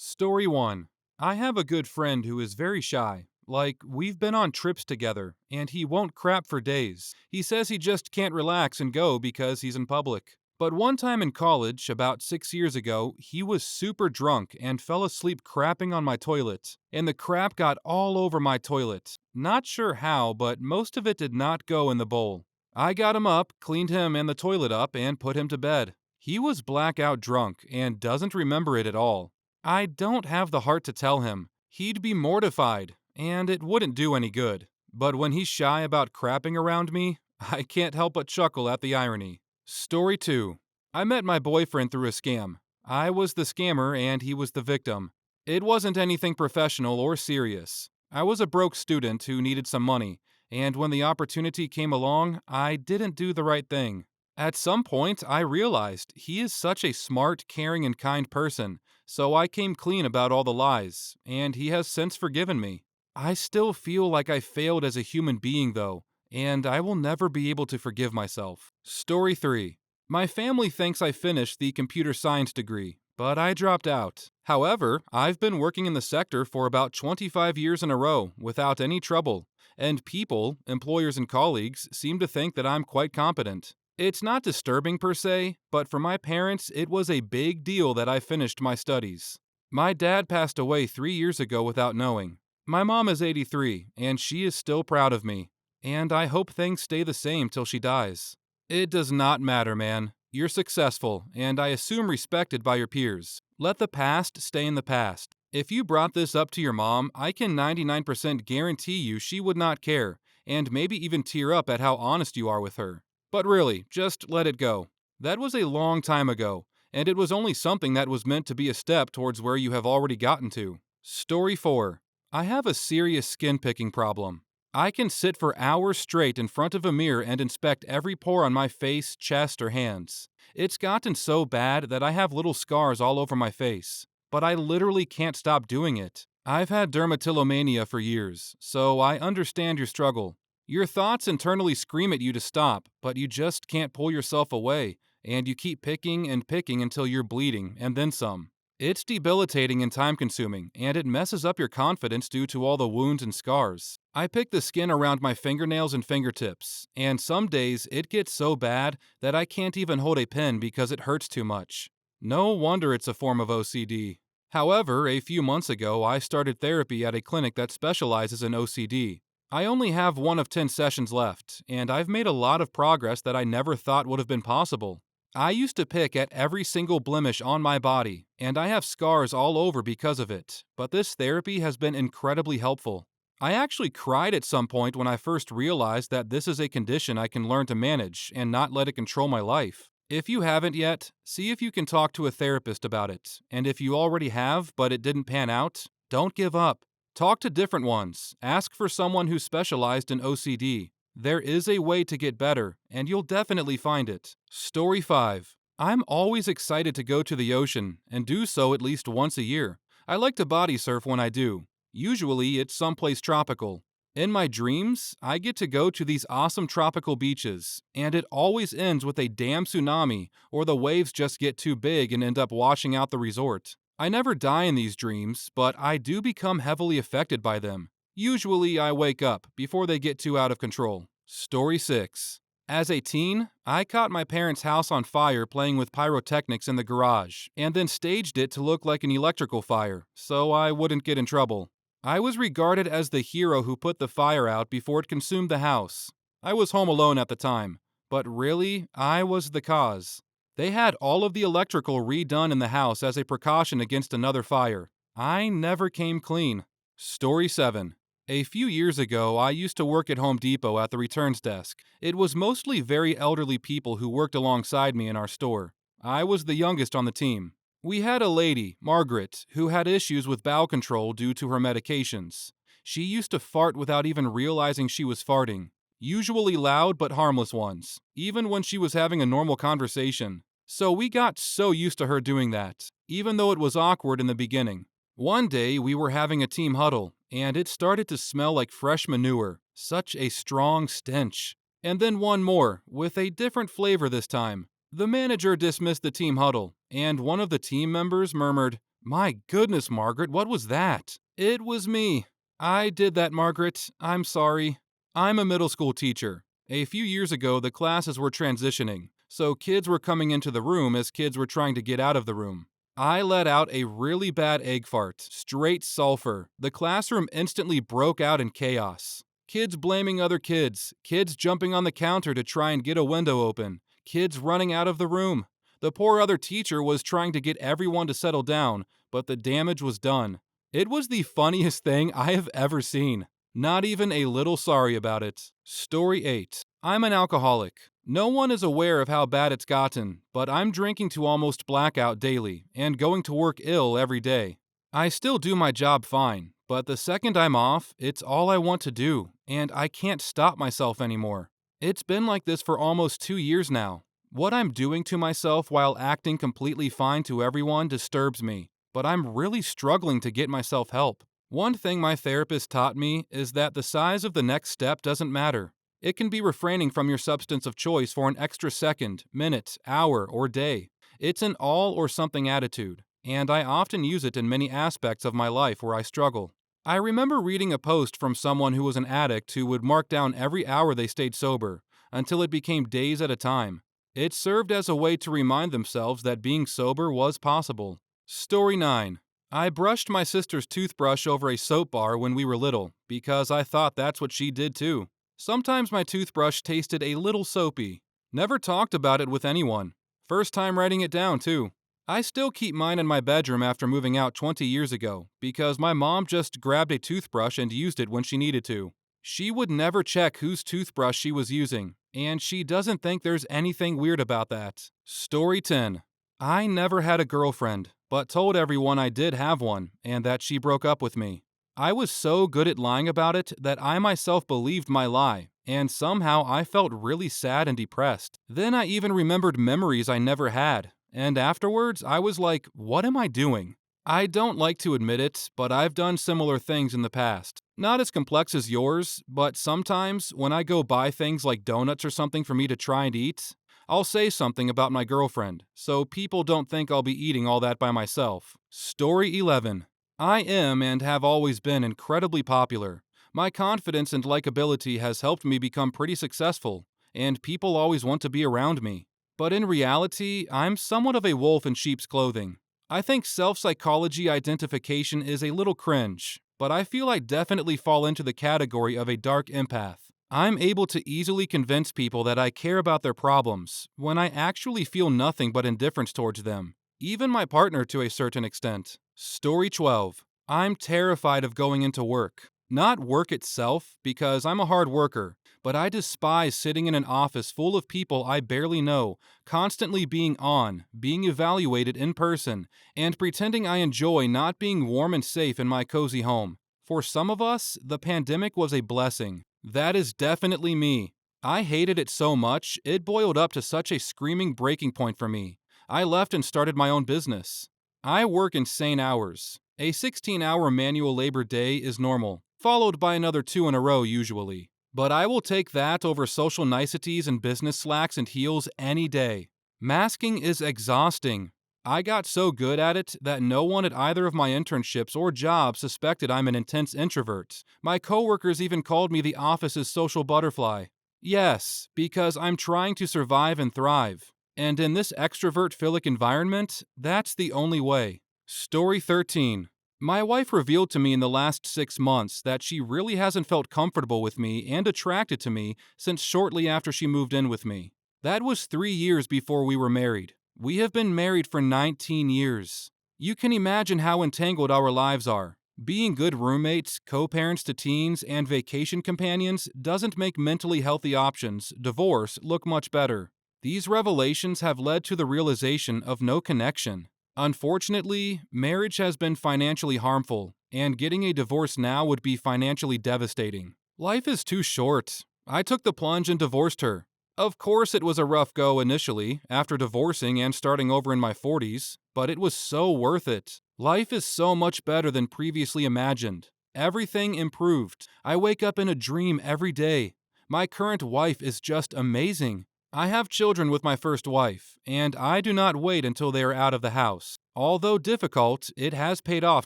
Story 1. I have a good friend who is very shy. Like, we've been on trips together, and he won't crap for days. He says he just can't relax and go because he's in public. But one time in college, about 6 years ago, he was super drunk and fell asleep crapping on my toilet. And the crap got all over my toilet. Not sure how, but most of it did not go in the bowl. I got him up, cleaned him and the toilet up, and put him to bed. He was blackout drunk and doesn't remember it at all. I don't have the heart to tell him. He'd be mortified, and it wouldn't do any good. But when he's shy about crapping around me, I can't help but chuckle at the irony. Story 2. I met my boyfriend through a scam. I was the scammer and he was the victim. It wasn't anything professional or serious. I was a broke student who needed some money, and when the opportunity came along, I didn't do the right thing. At some point, I realized he is such a smart, caring, and kind person, so I came clean about all the lies, and he has since forgiven me. I still feel like I failed as a human being, though, and I will never be able to forgive myself. Story 3. My family thinks I finished the computer science degree, but I dropped out. However, I've been working in the sector for about 25 years in a row without any trouble, and people, employers and colleagues, seem to think that I'm quite competent. It's not disturbing per se, but for my parents, it was a big deal that I finished my studies. My dad passed away 3 years ago without knowing. My mom is 83, and she is still proud of me. And I hope things stay the same till she dies. It does not matter, man. You're successful, and I assume respected by your peers. Let the past stay in the past. If you brought this up to your mom, I can 99% guarantee you she would not care, and maybe even tear up at how honest you are with her. But really, just let it go. That was a long time ago, and it was only something that was meant to be a step towards where you have already gotten to. Story 4. I have a serious skin picking problem. I can sit for hours straight in front of a mirror and inspect every pore on my face, chest, or hands. It's gotten so bad that I have little scars all over my face, but I literally can't stop doing it. I've had dermatillomania for years, so I understand your struggle. Your thoughts internally scream at you to stop, but you just can't pull yourself away, and you keep picking and picking until you're bleeding, and then some. It's debilitating and time consuming, and it messes up your confidence due to all the wounds and scars. I pick the skin around my fingernails and fingertips, and some days it gets so bad that I can't even hold a pen because it hurts too much. No wonder it's a form of OCD. However, a few months ago, I started therapy at a clinic that specializes in OCD. I only have one of 10 sessions left, and I've made a lot of progress that I never thought would have been possible. I used to pick at every single blemish on my body, and I have scars all over because of it, but this therapy has been incredibly helpful. I actually cried at some point when I first realized that this is a condition I can learn to manage and not let it control my life. If you haven't yet, see if you can talk to a therapist about it, and if you already have but it didn't pan out, don't give up. Talk to different ones. Ask for someone who specialized in OCD. There is a way to get better, and you'll definitely find it. Story 5. I'm always excited to go to the ocean, and do so at least once a year. I like to body surf when I do. Usually, it's someplace tropical. In my dreams, I get to go to these awesome tropical beaches, and it always ends with a damn tsunami, or the waves just get too big and end up washing out the resort. I never die in these dreams, but I do become heavily affected by them. Usually, I wake up before they get too out of control. Story 6. As a teen, I caught my parents' house on fire playing with pyrotechnics in the garage, and then staged it to look like an electrical fire, so I wouldn't get in trouble. I was regarded as the hero who put the fire out before it consumed the house. I was home alone at the time, but really, I was the cause. They had all of the electrical redone in the house as a precaution against another fire. I never came clean. Story 7. A few years ago, I used to work at Home Depot at the returns desk. It was mostly very elderly people who worked alongside me in our store. I was the youngest on the team. We had a lady, Margaret, who had issues with bowel control due to her medications. She used to fart without even realizing she was farting. Usually loud but harmless ones, even when she was having a normal conversation. So we got so used to her doing that, even though it was awkward in the beginning. One day we were having a team huddle, and it started to smell like fresh manure, such a strong stench. And then one more, with a different flavor this time. The manager dismissed the team huddle, and one of the team members murmured, My goodness, Margaret, what was that? It was me. I did that, Margaret. I'm sorry. I'm a middle school teacher. A few years ago, the classes were transitioning, so kids were coming into the room as kids were trying to get out of the room. I let out a really bad egg fart, straight sulfur. The classroom instantly broke out in chaos. Kids blaming other kids jumping on the counter to try and get a window open, kids running out of the room. The poor other teacher was trying to get everyone to settle down, but the damage was done. It was the funniest thing I have ever seen. Not even a little sorry about it. Story 8. I'm an alcoholic. No one is aware of how bad it's gotten, but I'm drinking to almost blackout daily and going to work ill every day. I still do my job fine, but the second I'm off, it's all I want to do, and I can't stop myself anymore. It's been like this for almost 2 years now. What I'm doing to myself while acting completely fine to everyone disturbs me, but I'm really struggling to get myself help. One thing my therapist taught me is that the size of the next step doesn't matter. It can be refraining from your substance of choice for an extra second, minute, hour, or day. It's an all or something attitude, and I often use it in many aspects of my life where I struggle. I remember reading a post from someone who was an addict who would mark down every hour they stayed sober, until it became days at a time. It served as a way to remind themselves that being sober was possible. Story 9. I brushed my sister's toothbrush over a soap bar when we were little, because I thought that's what she did too. Sometimes my toothbrush tasted a little soapy. Never talked about it with anyone. First time writing it down too. I still keep mine in my bedroom after moving out 20 years ago, because my mom just grabbed a toothbrush and used it when she needed to. She would never check whose toothbrush she was using, and she doesn't think there's anything weird about that. Story 10. I never had a girlfriend, but told everyone I did have one, and that she broke up with me. I was so good at lying about it that I myself believed my lie, and somehow I felt really sad and depressed. Then I even remembered memories I never had, and afterwards I was like, what am I doing? I don't like to admit it, but I've done similar things in the past. Not as complex as yours, but sometimes when I go buy things like donuts or something for me to try and eat, I'll say something about my girlfriend, so people don't think I'll be eating all that by myself. Story 11. I am and have always been incredibly popular. My confidence and likability has helped me become pretty successful, and people always want to be around me. But in reality, I'm somewhat of a wolf in sheep's clothing. I think self-psychology identification is a little cringe, but I feel I definitely fall into the category of a dark empath. I'm able to easily convince people that I care about their problems, when I actually feel nothing but indifference towards them. Even my partner to a certain extent. Story 12. I'm terrified of going into work. Not work itself, because I'm a hard worker, but I despise sitting in an office full of people I barely know, constantly being on, being evaluated in person, and pretending I enjoy not being warm and safe in my cozy home. For some of us, the pandemic was a blessing. That is definitely me. I hated it so much, it boiled up to such a screaming breaking point for me. I left and started my own business. I work insane hours. A 16-hour manual labor day is normal, followed by another 2 in a row usually. But I will take that over social niceties and business slacks and heels any day. Masking is exhausting. I got so good at it that no one at either of my internships or jobs suspected I'm an intense introvert. My coworkers even called me the office's social butterfly. Yes, because I'm trying to survive and thrive. And in this extrovert-philic environment, that's the only way. Story 13. My wife revealed to me in the last 6 months that she really hasn't felt comfortable with me and attracted to me since shortly after she moved in with me. That was 3 years before we were married. We have been married for 19 years. You can imagine how entangled our lives are. Being good roommates, co-parents to teens, and vacation companions doesn't make mentally healthy options, divorce, look much better. These revelations have led to the realization of no connection. Unfortunately, marriage has been financially harmful, and getting a divorce now would be financially devastating. Life is too short. I took the plunge and divorced her. Of course, it was a rough go initially, after divorcing and starting over in my 40s, but it was so worth it. Life is so much better than previously imagined. Everything improved. I wake up in a dream every day. My current wife is just amazing. I have children with my first wife, and I do not wait until they are out of the house. Although difficult, it has paid off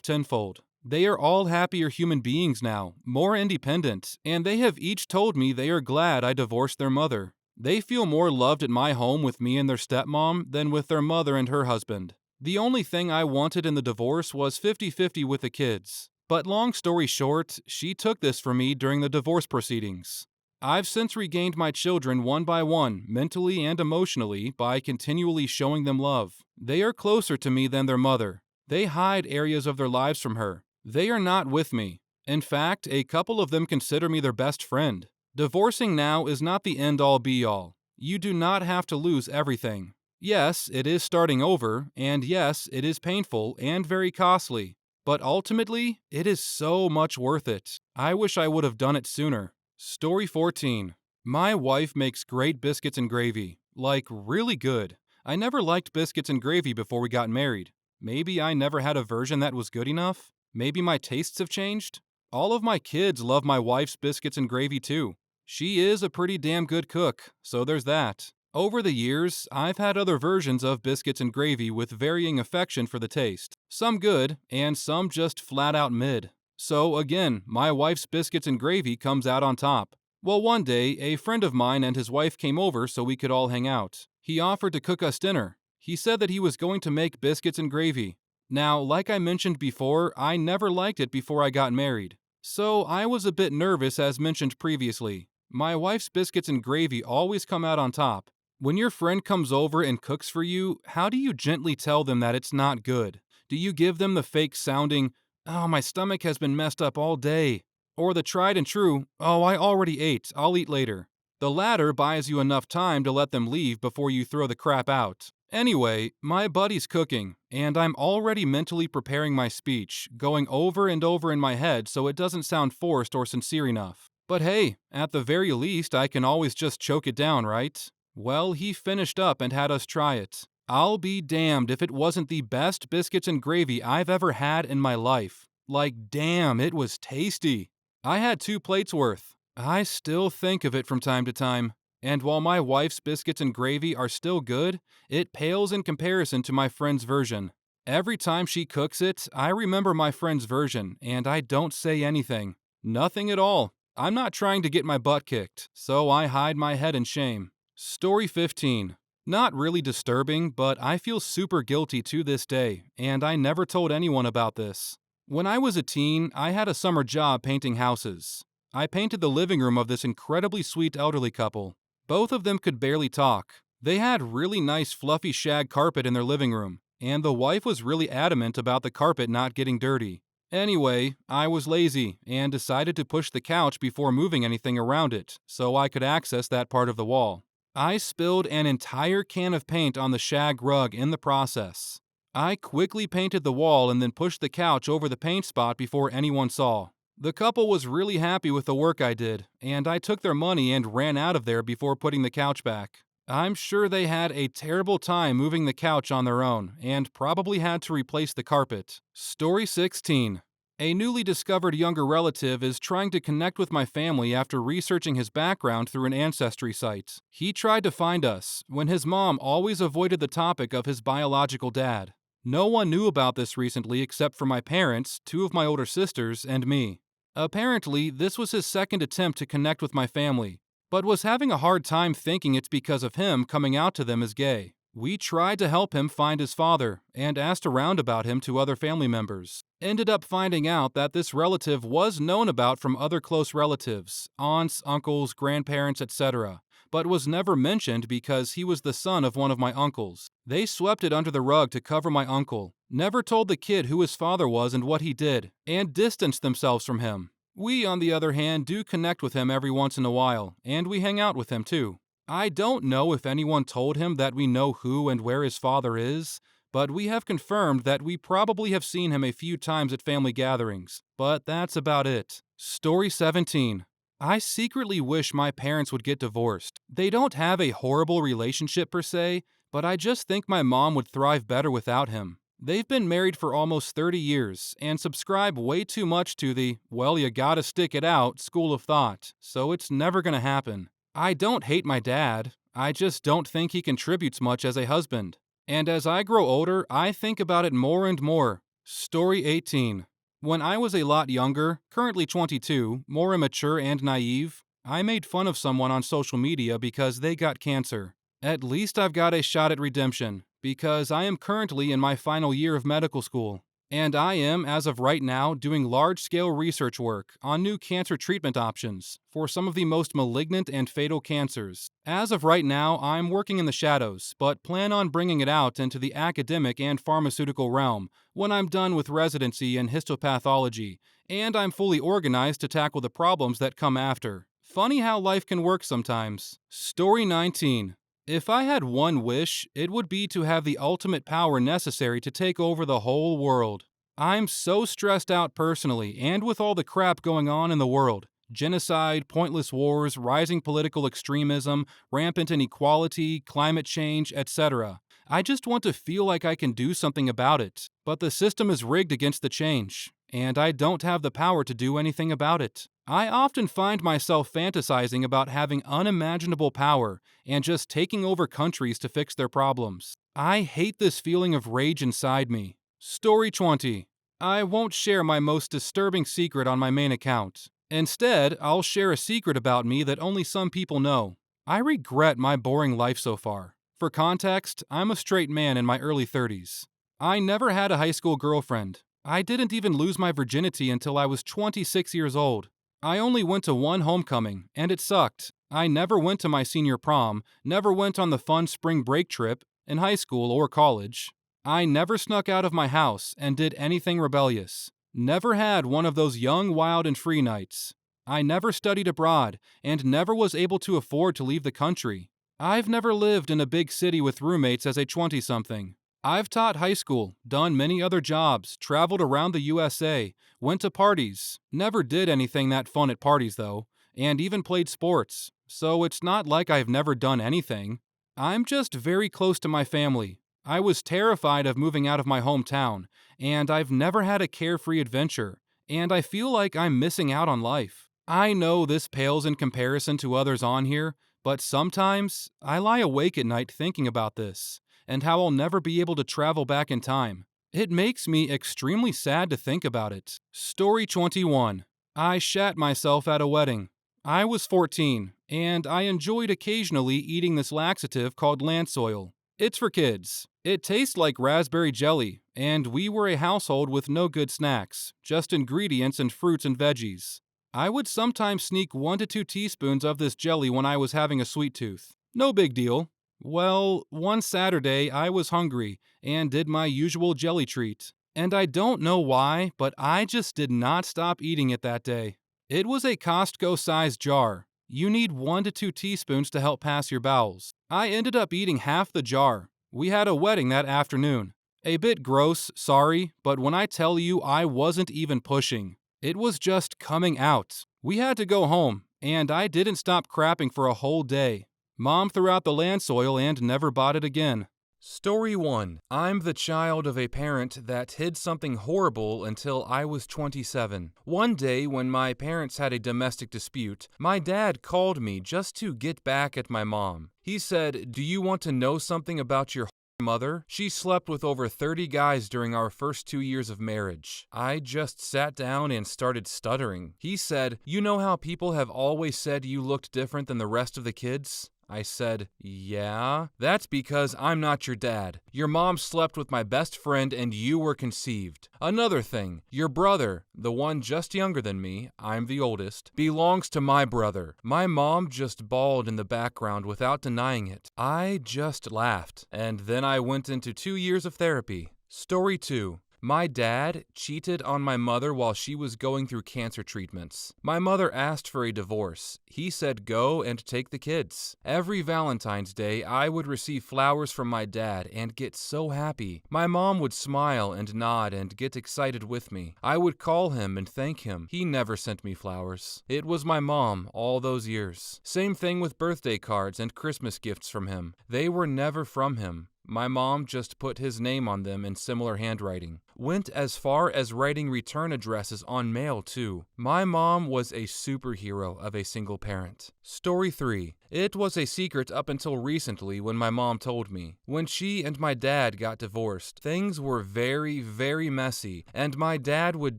tenfold. They are all happier human beings now, more independent, and they have each told me they are glad I divorced their mother. They feel more loved at my home with me and their stepmom than with their mother and her husband. The only thing I wanted in the divorce was 50-50 with the kids. But long story short, she took this from me during the divorce proceedings. I've since regained my children one by one, mentally and emotionally, by continually showing them love. They are closer to me than their mother. They hide areas of their lives from her. They are not with me. In fact, a couple of them consider me their best friend. Divorcing now is not the end-all be-all. You do not have to lose everything. Yes, it is starting over, and yes, it is painful and very costly. But ultimately, it is so much worth it. I wish I would have done it sooner. Story 14. My wife makes great biscuits and gravy. Like, really good. I never liked biscuits and gravy before we got married. Maybe I never had a version that was good enough? Maybe my tastes have changed? All of my kids love my wife's biscuits and gravy too. She is a pretty damn good cook, so there's that. Over the years, I've had other versions of biscuits and gravy with varying affection for the taste. Some good, and some just flat out mid. So again, my wife's biscuits and gravy comes out on top. Well, one day, a friend of mine and his wife came over so we could all hang out. He offered to cook us dinner. He said that he was going to make biscuits and gravy. Now, like I mentioned before, I never liked it before I got married. So I was a bit nervous as mentioned previously. My wife's biscuits and gravy always come out on top. When your friend comes over and cooks for you, how do you gently tell them that it's not good? Do you give them the fake sounding, "Oh, my stomach has been messed up all day," or the tried and true, "Oh, I already ate, I'll eat later"? The latter buys you enough time to let them leave before you throw the crap out. Anyway, my buddy's cooking, and I'm already mentally preparing my speech, going over and over in my head so it doesn't sound forced or sincere enough. But hey, at the very least, I can always just choke it down, right? Well, he finished up and had us try it. I'll be damned if it wasn't the best biscuits and gravy I've ever had in my life. Like, damn, it was tasty. I had 2 plates worth. I still think of it from time to time. And while my wife's biscuits and gravy are still good, it pales in comparison to my friend's version. Every time she cooks it, I remember my friend's version, and I don't say anything. Nothing at all. I'm not trying to get my butt kicked, so I hide my head in shame. Story 15. Not really disturbing, but I feel super guilty to this day, and I never told anyone about this. When I was a teen, I had a summer job painting houses. I painted the living room of this incredibly sweet elderly couple. Both of them could barely talk. They had really nice fluffy shag carpet in their living room, and the wife was really adamant about the carpet not getting dirty. Anyway, I was lazy and decided to push the couch before moving anything around it, so I could access that part of the wall. I spilled an entire can of paint on the shag rug in the process. I quickly painted the wall and then pushed the couch over the paint spot before anyone saw. The couple was really happy with the work I did, and I took their money and ran out of there before putting the couch back. I'm sure they had a terrible time moving the couch on their own, and probably had to replace the carpet. Story 16. A newly discovered younger relative is trying to connect with my family after researching his background through an ancestry site. He tried to find us, when his mom always avoided the topic of his biological dad. No one knew about this recently except for my parents, 2 of my older sisters, and me. Apparently, this was his second attempt to connect with my family, but was having a hard time thinking it's because of him coming out to them as gay. We tried to help him find his father, and asked around about him to other family members. Ended up finding out that this relative was known about from other close relatives, aunts, uncles, grandparents, etc., but was never mentioned because he was the son of one of my uncles. They swept it under the rug to cover my uncle, never told the kid who his father was and what he did, and distanced themselves from him. We, on the other hand, do connect with him every once in a while, and we hang out with him too. I don't know if anyone told him that we know who and where his father is, but we have confirmed that we probably have seen him a few times at family gatherings, but that's about it. Story 17. I secretly wish my parents would get divorced. They don't have a horrible relationship per se, but I just think my mom would thrive better without him. They've been married for almost 30 years and subscribe way too much to the, well, you gotta stick it out school of thought, so it's never gonna happen. I don't hate my dad. I just don't think he contributes much as a husband. And as I grow older, I think about it more and more. Story 18. When I was a lot younger, currently 22, more immature and naive, I made fun of someone on social media because they got cancer. At least I've got a shot at redemption, because I am currently in my final year of medical school. And I am, as of right now, doing large-scale research work on new cancer treatment options for some of the most malignant and fatal cancers. As of right now, I'm working in the shadows, but plan on bringing it out into the academic and pharmaceutical realm when I'm done with residency in histopathology, and I'm fully organized to tackle the problems that come after. Funny how life can work sometimes. Story 19. If I had one wish, it would be to have the ultimate power necessary to take over the whole world. I'm so stressed out personally, and with all the crap going on in the world. Genocide, pointless wars, rising political extremism, rampant inequality, climate change, etc. I just want to feel like I can do something about it. But the system is rigged against the change, and I don't have the power to do anything about it. I often find myself fantasizing about having unimaginable power and just taking over countries to fix their problems. I hate this feeling of rage inside me. Story 20. I won't share my most disturbing secret on my main account. Instead, I'll share a secret about me that only some people know. I regret my boring life so far. For context, I'm a straight man in my early 30s. I never had a high school girlfriend. I didn't even lose my virginity until I was 26 years old. I only went to one homecoming, and it sucked. I never went to my senior prom, never went on the fun spring break trip in high school or college. I never snuck out of my house and did anything rebellious. Never had one of those young, wild, and free nights. I never studied abroad and never was able to afford to leave the country. I've never lived in a big city with roommates as a 20-something. I've taught high school, done many other jobs, traveled around the USA, went to parties, never did anything that fun at parties though, and even played sports, so it's not like I've never done anything. I'm just very close to my family. I was terrified of moving out of my hometown, and I've never had a carefree adventure, and I feel like I'm missing out on life. I know this pales in comparison to others on here, but sometimes I lie awake at night thinking about this and how I'll never be able to travel back in time. It makes me extremely sad to think about it. Story 21. I shat myself at a wedding. I was 14, and I enjoyed occasionally eating this laxative called lance oil. It's for kids. It tastes like raspberry jelly, and we were a household with no good snacks, just ingredients and fruits and veggies. I would sometimes sneak 1 to 2 teaspoons of this jelly when I was having a sweet tooth. No big deal. Well, one Saturday I was hungry and did my usual jelly treat. And I don't know why, but I just did not stop eating it that day. It was a Costco-sized jar. You need 1 to 2 teaspoons to help pass your bowels. I ended up eating half the jar. We had a wedding that afternoon. A bit gross, sorry, but when I tell you I wasn't even pushing, it was just coming out. We had to go home, and I didn't stop crapping for a whole day. Mom threw out the lance oil and never bought it again. Story 1. I'm the child of a parent that hid something horrible until I was 27. One day, when my parents had a domestic dispute, my dad called me just to get back at my mom. He said, "Do you want to know something about your mother? She slept with over 30 guys during our first 2 years of marriage." I just sat down and started stuttering. He said, "You know how people have always said you looked different than the rest of the kids?" I said, "Yeah." "That's because I'm not your dad. Your mom slept with my best friend and you were conceived. Another thing, your brother, the one just younger than me, I'm the oldest, belongs to my brother." My mom just bawled in the background without denying it. I just laughed, and then I went into 2 years of therapy. Story 2. My dad cheated on my mother while she was going through cancer treatments. My mother asked for a divorce. He said go and take the kids. Every Valentine's Day, I would receive flowers from my dad and get so happy. My mom would smile and nod and get excited with me. I would call him and thank him. He never sent me flowers. It was my mom all those years. Same thing with birthday cards and Christmas gifts from him. They were never from him. My mom just put his name on them in similar handwriting. Went as far as writing return addresses on mail, too. My mom was a superhero of a single parent. Story 3. It was a secret up until recently when my mom told me. When she and my dad got divorced, things were very, very messy, and my dad would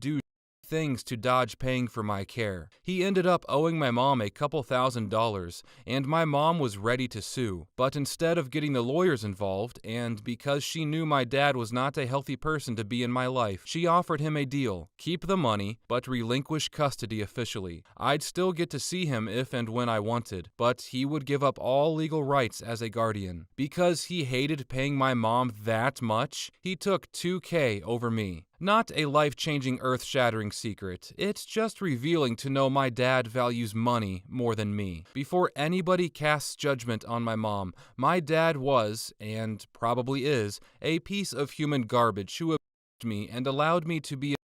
do things to dodge paying for my care. He ended up owing my mom a couple $1,000s, and my mom was ready to sue. But instead of getting the lawyers involved, and because she knew my dad was not a healthy person to be in my life, she offered him a deal. Keep the money, but relinquish custody officially. I'd still get to see him if and when I wanted, but he would give up all legal rights as a guardian. Because he hated paying my mom that much, he took $2,000 over me. Not a life-changing, earth-shattering secret. It's just revealing to know my dad values money more than me. Before anybody casts judgment on my mom, my dad was, and probably is, a piece of human garbage who abused me and allowed me to be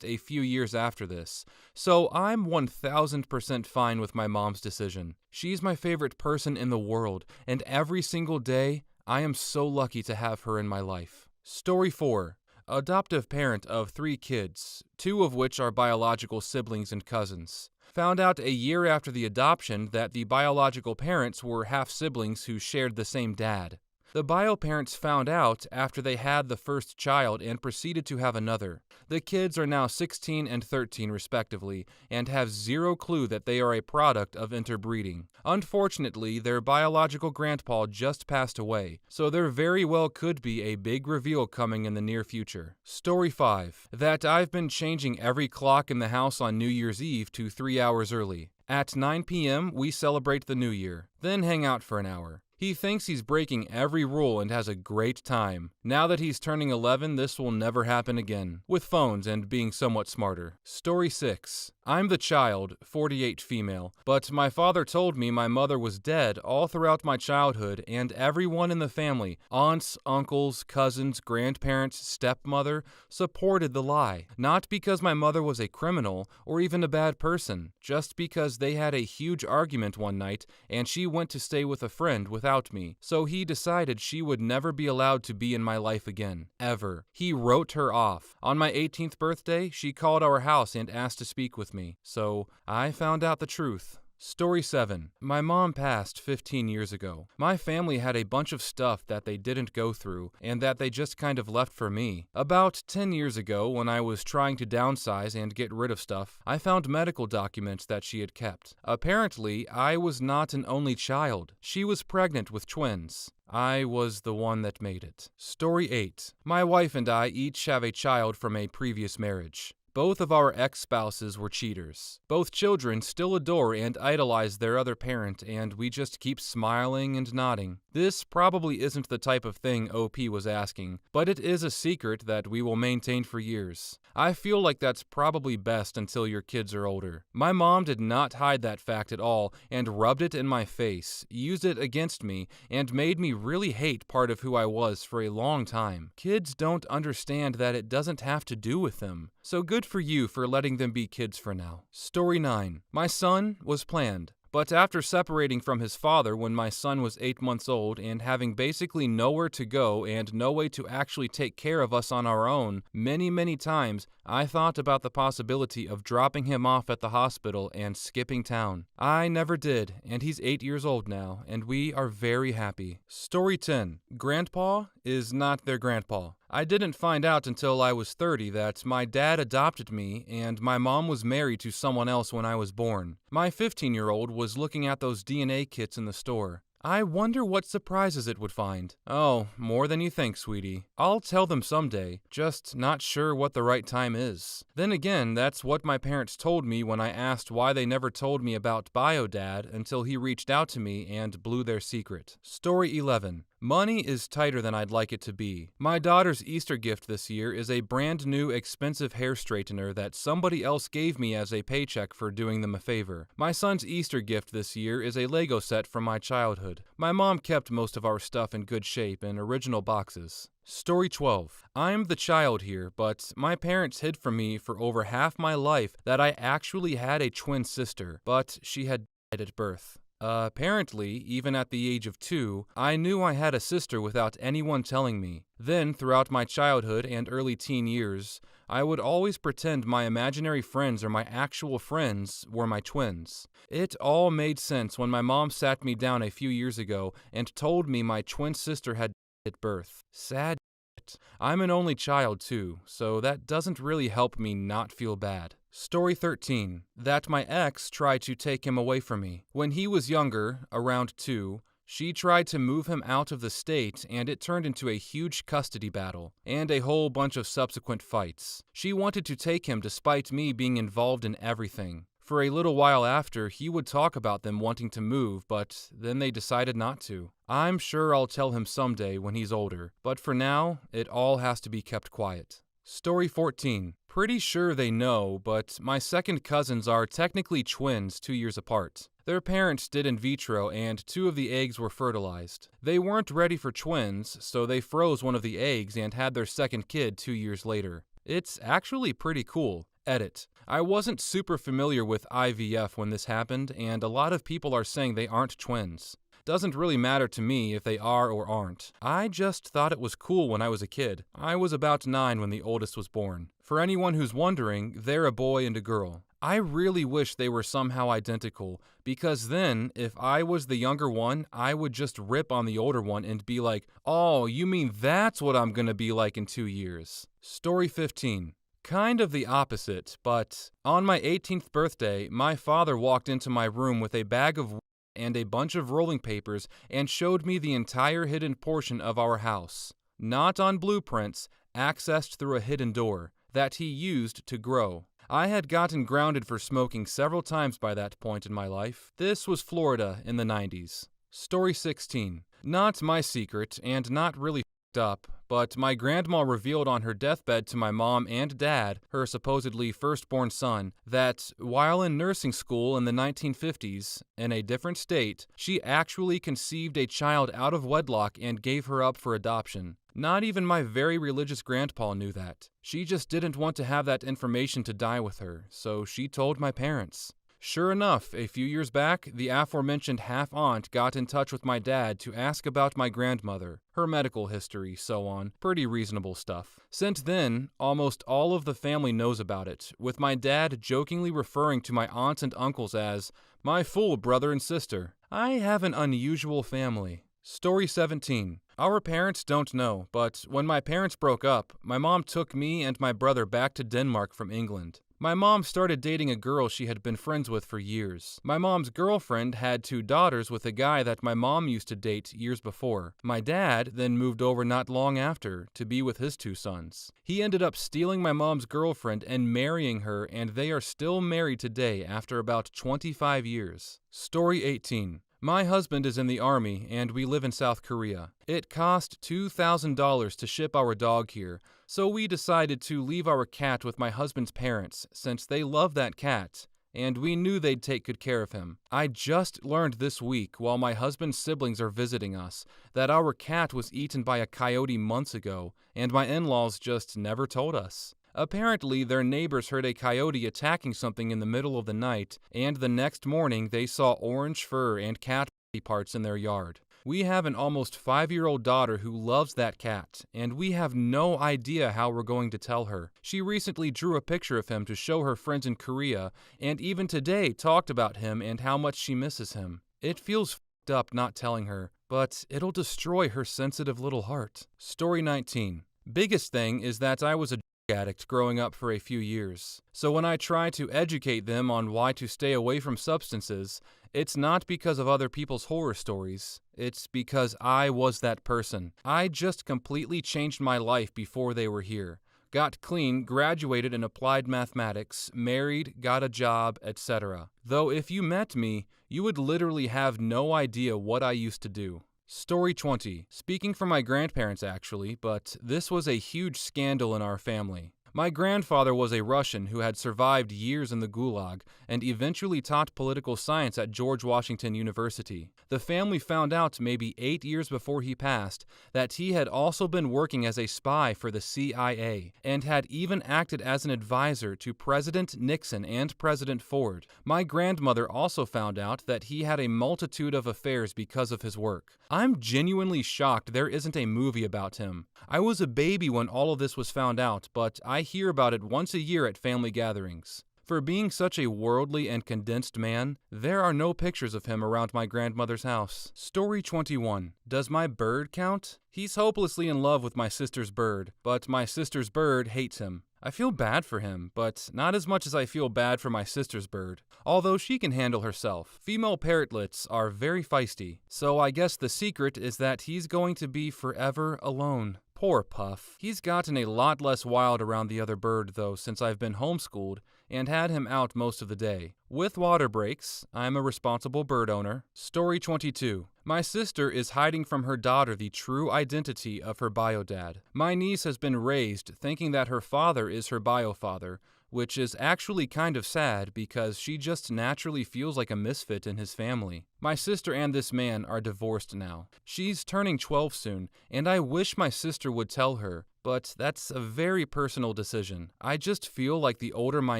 a few years after this. So I'm 1000% fine with my mom's decision. She's my favorite person in the world, and every single day, I am so lucky to have her in my life. Story 4. Adoptive parent of 3 kids, 2 of which are biological siblings and cousins. Found out a year after the adoption that the biological parents were half-siblings who shared the same dad. The bio parents found out after they had the first child and proceeded to have another. The kids are now 16 and 13 respectively, and have zero clue that they are a product of interbreeding. Unfortunately, their biological grandpa just passed away, so there very well could be a big reveal coming in the near future. Story 5. That I've been changing every clock in the house on New Year's Eve to 3 hours early. At 9 p.m., we celebrate the New Year, then hang out for an hour. He thinks he's breaking every rule and has a great time. Now that he's turning 11, this will never happen again, with phones and being somewhat smarter. Story 6. I'm the child, 48 female, but my father told me my mother was dead all throughout my childhood, and everyone in the family, aunts, uncles, cousins, grandparents, stepmother, supported the lie. Not because my mother was a criminal or even a bad person, just because they had a huge argument one night and she went to stay with a friend without me, so he decided she would never be allowed to be in my life again, ever. He wrote her off. On my 18th birthday, she called our house and asked to speak with me. So I found out the truth. Story 7. My mom passed 15 years ago. My family had a bunch of stuff that they didn't go through, and that they just kind of left for me. About 10 years ago, when I was trying to downsize and get rid of stuff, I found medical documents that she had kept. Apparently, I was not an only child. She was pregnant with twins. I was the one that made it. Story 8. My wife and I each have a child from a previous marriage. Both of our ex-spouses were cheaters. Both children still adore and idolize their other parent, and we just keep smiling and nodding. This probably isn't the type of thing OP was asking, but it is a secret that we will maintain for years. I feel like that's probably best until your kids are older. My mom did not hide that fact at all, and rubbed it in my face, used it against me, and made me really hate part of who I was for a long time. Kids don't understand that it doesn't have to do with them. So good for you for letting them be kids for now. Story 9. My son was planned. But after separating from his father when my son was 8 months old and having basically nowhere to go and no way to actually take care of us on our own, many times, I thought about the possibility of dropping him off at the hospital and skipping town. I never did, and he's 8 years old now, and we are very happy. Story 10. Grandpa is not their grandpa. I didn't find out until I was 30 that my dad adopted me and my mom was married to someone else when I was born. My 15-year-old was looking at those DNA kits in the store. I wonder what surprises it would find. Oh, more than you think, sweetie. I'll tell them someday, just not sure what the right time is. Then again, that's what my parents told me when I asked why they never told me about Bio-Dad until he reached out to me and blew their secret. Story 11. Money is tighter than I'd like it to be. My daughter's Easter gift this year is a brand new expensive hair straightener that somebody else gave me as a paycheck for doing them a favor. My son's Easter gift this year is a Lego set from my childhood. My mom kept most of our stuff in good shape in original boxes. Story 12. I'm the child here, but my parents hid from me for over half my life that I actually had a twin sister, but she had died at birth. Apparently, even at the age of 2, I knew I had a sister without anyone telling me. Then, throughout my childhood and early teen years, I would always pretend my imaginary friends or my actual friends were my twins. It all made sense when my mom sat me down a few years ago and told me my twin sister had at birth. Sad shit. I'm an only child too, so that doesn't really help me not feel bad. Story 13. That my ex tried to take him away from me. When he was younger, around 2, she tried to move him out of the state, and it turned into a huge custody battle, and a whole bunch of subsequent fights. She wanted to take him despite me being involved in everything. For a little while after, he would talk about them wanting to move, but then they decided not to. I'm sure I'll tell him someday when he's older, but for now, it all has to be kept quiet. Story 14. Pretty sure they know, but my second cousins are technically twins 2 years apart. Their parents did in vitro and 2 of the eggs were fertilized. They weren't ready for twins, so they froze one of the eggs and had their second kid 2 years later. It's actually pretty cool. Edit. I wasn't super familiar with IVF when this happened, and a lot of people are saying they aren't twins. Doesn't really matter to me if they are or aren't. I just thought it was cool when I was a kid. I was about 9 when the oldest was born. For anyone who's wondering, they're a boy and a girl. I really wish they were somehow identical, because then, if I was the younger one, I would just rip on the older one and be like, oh, you mean that's what I'm gonna be like in 2 years. Story 15. Kind of the opposite, but on my 18th birthday, my father walked into my room with a bag of and a bunch of rolling papers and showed me the entire hidden portion of our house. Not on blueprints, accessed through a hidden door that he used to grow. I had gotten grounded for smoking several times by that point in my life. This was Florida in the 90s. Story 16. Not my secret and not really up, but my grandma revealed on her deathbed to my mom and dad, her supposedly firstborn son, that while in nursing school in the 1950s, in a different state, she actually conceived a child out of wedlock and gave her up for adoption. Not even my very religious grandpa knew that. She just didn't want to have that information to die with her, so she told my parents. Sure enough, a few years back, the aforementioned half-aunt got in touch with my dad to ask about my grandmother, her medical history, so on. Pretty reasonable stuff. Since then, almost all of the family knows about it, with my dad jokingly referring to my aunts and uncles as my full brother and sister. I have an unusual family. Story 17. Our parents don't know, but when my parents broke up, my mom took me and my brother back to Denmark from England. My mom started dating a girl she had been friends with for years. My mom's girlfriend had 2 daughters with a guy that my mom used to date years before. My dad then moved over not long after to be with his 2 sons. He ended up stealing my mom's girlfriend and marrying her, and they are still married today after about 25 years. Story 18. My husband is in the army, and we live in South Korea. It cost $2,000 to ship our dog here, so we decided to leave our cat with my husband's parents, since they love that cat, and we knew they'd take good care of him. I just learned this week, while my husband's siblings are visiting us, that our cat was eaten by a coyote months ago, and my in-laws just never told us. Apparently, their neighbors heard a coyote attacking something in the middle of the night, and the next morning they saw orange fur and cat parts in their yard. We have an almost 5-year-old daughter who loves that cat, and we have no idea how we're going to tell her. She recently drew a picture of him to show her friends in Korea, and even today talked about him and how much she misses him. It feels f***ed up not telling her, but it'll destroy her sensitive little heart. Story 19. Biggest thing is that I was a addict growing up for a few years. So when I try to educate them on why to stay away from substances, it's not because of other people's horror stories. It's because I was that person. I just completely changed my life before they were here. Got clean, graduated in applied mathematics, married, got a job, etc. Though if you met me, you would literally have no idea what I used to do. Story 20. Speaking for my grandparents actually, but this was a huge scandal in our family. My grandfather was a Russian who had survived years in the Gulag and eventually taught political science at George Washington University. The family found out maybe 8 years before he passed that he had also been working as a spy for the CIA and had even acted as an advisor to President Nixon and President Ford. My grandmother also found out that he had a multitude of affairs because of his work. I'm genuinely shocked there isn't a movie about him. I was a baby when all of this was found out, but I hear about it once a year at family gatherings. For being such a worldly and condensed man, there are no pictures of him around my grandmother's house. Story 21. Does my bird count? He's hopelessly in love with my sister's bird, but my sister's bird hates him. I feel bad for him, but not as much as I feel bad for my sister's bird, although she can handle herself. Female parrotlets are very feisty, so I guess the secret is that he's going to be forever alone. Poor Puff. He's gotten a lot less wild around the other bird, though, since I've been homeschooled and had him out most of the day. With water breaks, I'm a responsible bird owner. Story 22. My sister is hiding from her daughter the true identity of her bio-dad. My niece has been raised thinking that her father is her bio-father, which is actually kind of sad because she just naturally feels like a misfit in his family. My sister and this man are divorced now. She's turning 12 soon, and I wish my sister would tell her, but that's a very personal decision. I just feel like the older my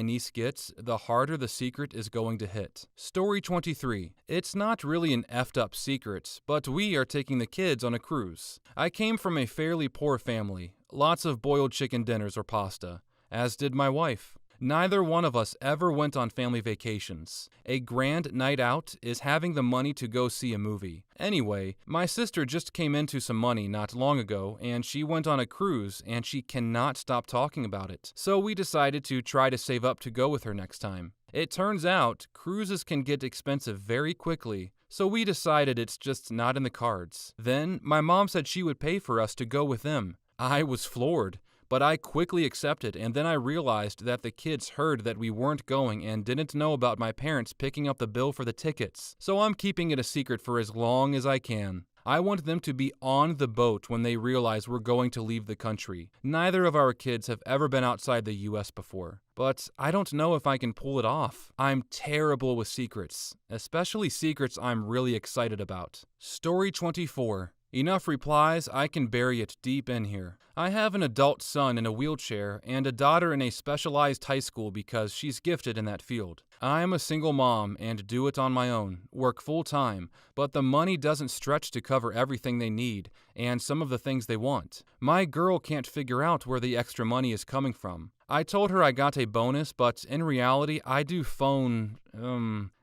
niece gets, the harder the secret is going to hit. Story 23. It's not really an effed up secret, but we are taking the kids on a cruise. I came from a fairly poor family, lots of boiled chicken dinners or pasta, as did my wife. Neither one of us ever went on family vacations. A grand night out is having the money to go see a movie. Anyway, my sister just came into some money not long ago, and she went on a cruise, and she cannot stop talking about it. So we decided to try to save up to go with her next time. It turns out, cruises can get expensive very quickly, so we decided it's just not in the cards. Then, my mom said she would pay for us to go with them. I was floored. But I quickly accepted, and then I realized that the kids heard that we weren't going and didn't know about my parents picking up the bill for the tickets. So I'm keeping it a secret for as long as I can. I want them to be on the boat when they realize we're going to leave the country. Neither of our kids have ever been outside the US before, but I don't know if I can pull it off. I'm terrible with secrets, especially secrets I'm really excited about. Story 24. Enough replies, I can bury it deep in here. I have an adult son in a wheelchair and a daughter in a specialized high school because she's gifted in that field. I am a single mom and do it on my own, work full-time, but the money doesn't stretch to cover everything they need and some of the things they want. My girl can't figure out where the extra money is coming from. I told her I got a bonus, but in reality, I do phone,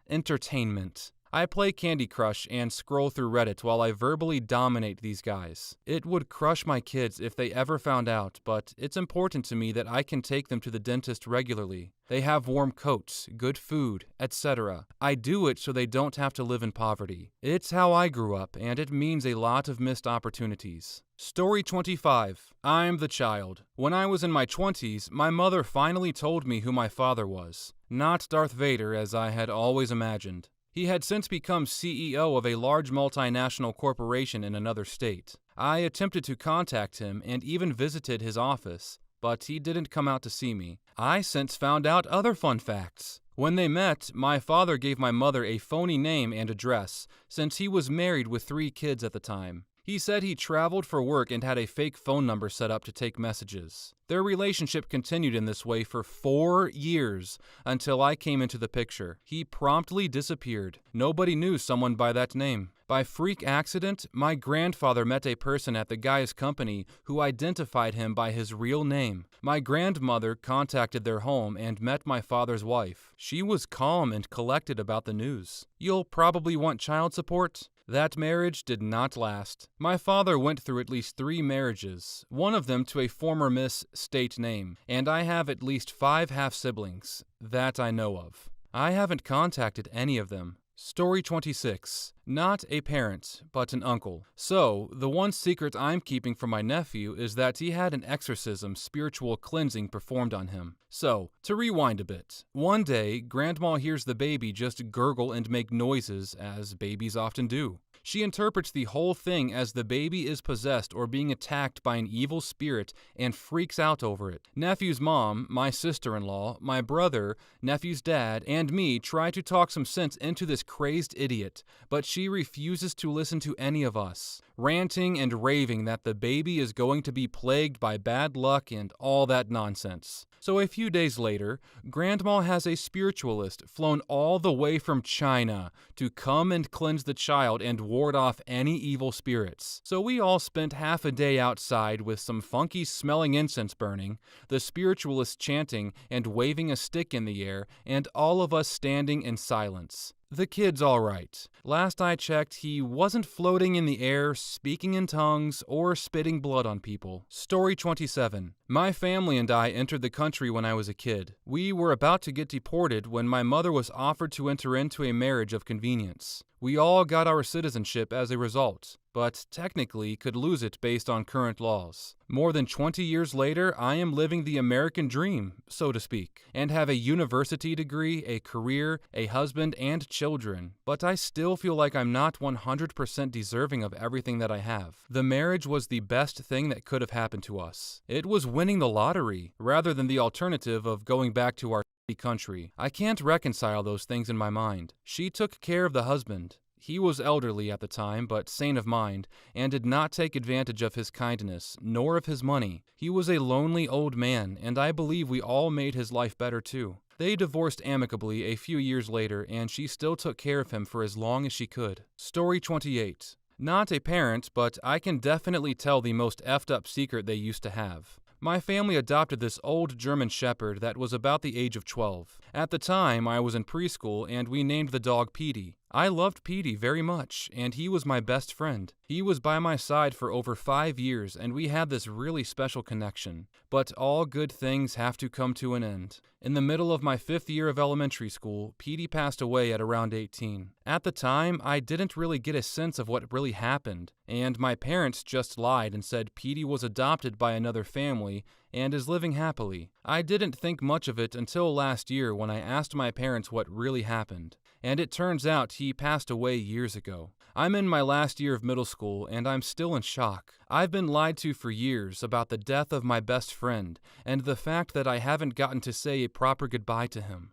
entertainment. I play Candy Crush and scroll through Reddit while I verbally dominate these guys. It would crush my kids if they ever found out, but it's important to me that I can take them to the dentist regularly. They have warm coats, good food, etc. I do it so they don't have to live in poverty. It's how I grew up, and it means a lot of missed opportunities. Story 25. I'm the child. When I was in my 20s, my mother finally told me who my father was. Not Darth Vader, as I had always imagined. He had since become CEO of a large multinational corporation in another state. I attempted to contact him and even visited his office, but he didn't come out to see me. I since found out other fun facts. When they met, my father gave my mother a phony name and address, since he was married with 3 kids at the time. He said he traveled for work and had a fake phone number set up to take messages. Their relationship continued in this way for 4 years until I came into the picture. He promptly disappeared. Nobody knew someone by that name. By freak accident, my grandfather met a person at the guy's company who identified him by his real name. My grandmother contacted their home and met my father's wife. She was calm and collected about the news. You'll probably want child support? That marriage did not last. My father went through at least 3 marriages, one of them to a former Miss State name, and I have at least 5 half-siblings, that I know of. I haven't contacted any of them. Story 26. Not a parent, but an uncle. So, the one secret I'm keeping from my nephew is that he had an exorcism spiritual cleansing performed on him. So, to rewind a bit. One day, Grandma hears the baby just gurgle and make noises, as babies often do. She interprets the whole thing as the baby is possessed or being attacked by an evil spirit and freaks out over it. Nephew's mom, my sister-in-law, my brother, nephew's dad, and me try to talk some sense into this crazed idiot, but she refuses to listen to any of us, ranting and raving that the baby is going to be plagued by bad luck and all that nonsense. So a few days later, Grandma has a spiritualist flown all the way from China to come and cleanse the child and ward off any evil spirits. So we all spent half a day outside with some funky smelling incense burning, the spiritualist chanting and waving a stick in the air, and all of us standing in silence. The kid's all right. Last I checked, he wasn't floating in the air, speaking in tongues, or spitting blood on people. Story 27. My family and I entered the country when I was a kid. We were about to get deported when my mother was offered to enter into a marriage of convenience. We all got our citizenship as a result, but technically could lose it based on current laws. More than 20 years later, I am living the American dream, so to speak, and have a university degree, a career, a husband, and children, but I still feel like I'm not 100% deserving of everything that I have. The marriage was the best thing that could have happened to us. It was winning the lottery, rather than the alternative of going back to our country. I can't reconcile those things in my mind. She took care of the husband. He was elderly at the time, but sane of mind, and did not take advantage of his kindness, nor of his money. He was a lonely old man, and I believe we all made his life better too. They divorced amicably a few years later, and she still took care of him for as long as she could. Story 28. Not a parent, but I can definitely tell the most effed up secret they used to have. My family adopted this old German shepherd that was about the age of 12. At the time, I was in preschool, and we named the dog Petey. I loved Petey very much, and he was my best friend. He was by my side for over 5 years, and we had this really special connection. But all good things have to come to an end. In the middle of my 5th year of elementary school, Petey passed away at around 18. At the time, I didn't really get a sense of what really happened, and my parents just lied and said Petey was adopted by another family and is living happily. I didn't think much of it until last year when I asked my parents what really happened, and it turns out he passed away years ago. I'm in my last year of middle school, and I'm still in shock. I've been lied to for years about the death of my best friend, and the fact that I haven't gotten to say a proper goodbye to him.